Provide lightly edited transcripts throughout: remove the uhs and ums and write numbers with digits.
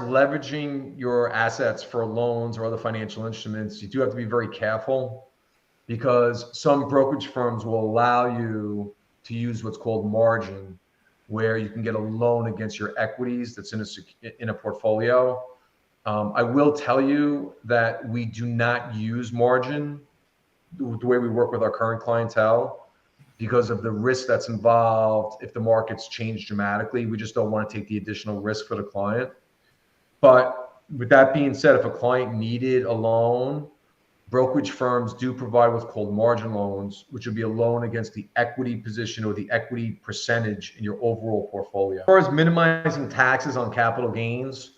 leveraging your assets for loans or other financial instruments, you do have to be very careful because some brokerage firms will allow you to use what's called margin, where you can get a loan against your equities that's in a portfolio. I will tell you that we do not use margin the way we work with our current clientele because of the risk that's involved. If the markets change dramatically, we just don't want to take the additional risk for the client. But with that being said, if a client needed a loan, brokerage firms do provide what's called margin loans, which would be a loan against the equity position or the equity percentage in your overall portfolio. As far as minimizing taxes on capital gains,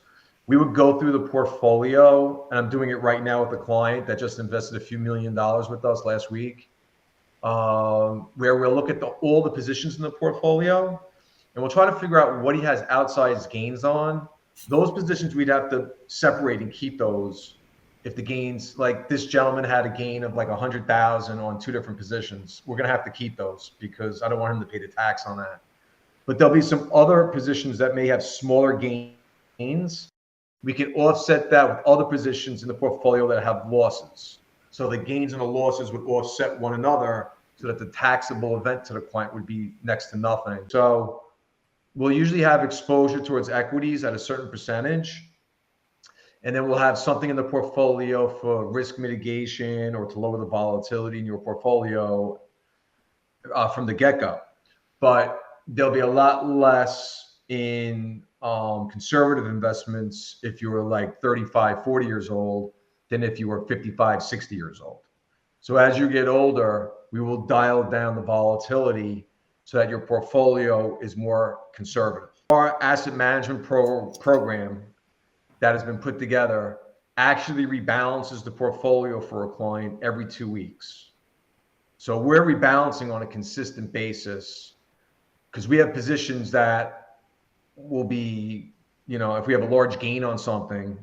we would go through the portfolio, and I'm doing it right now with a client that just invested a few $1 million with us last week, where we'll look at all the positions in the portfolio, and we'll try to figure out what he has outsized gains on. Those positions we'd have to separate and keep those. If the gains, like this gentleman had a gain of like 100,000 on 2 different positions, we're gonna have to keep those because I don't want him to pay the tax on that. But there'll be some other positions that may have smaller gains. We can offset that with other positions in the portfolio that have losses. So the gains and the losses would offset one another so that the taxable event to the client would be next to nothing. So we'll usually have exposure towards equities at a certain percentage. And then we'll have something in the portfolio for risk mitigation or to lower the volatility in your portfolio from the get-go. But there'll be a lot less in conservative investments if you were like 35, 40 years old than if you were 55, 60 years old. So as you get older, we will dial down the volatility so that your portfolio is more conservative. Our asset management program that has been put together actually rebalances the portfolio for a client every 2 weeks. So we're rebalancing on a consistent basis because we have positions that will be, if we have a large gain on something,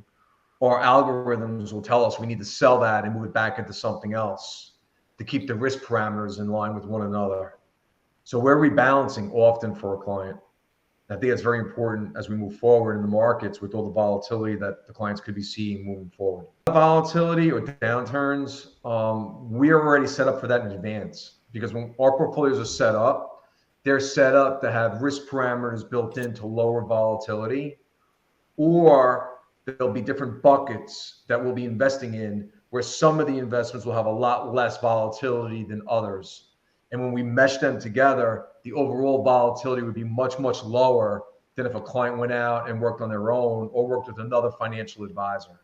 our algorithms will tell us we need to sell that and move it back into something else to keep the risk parameters in line with one another. So we're rebalancing often for a client. I think that's very important as we move forward in the markets with all the volatility that the clients could be seeing moving forward. Volatility or downturns, we are already set up for that in advance because when our portfolios are set up, they're set up to have risk parameters built in to lower volatility, or there'll be different buckets that we'll be investing in where some of the investments will have a lot less volatility than others. And when we mesh them together, the overall volatility would be much, much lower than if a client went out and worked on their own or worked with another financial advisor.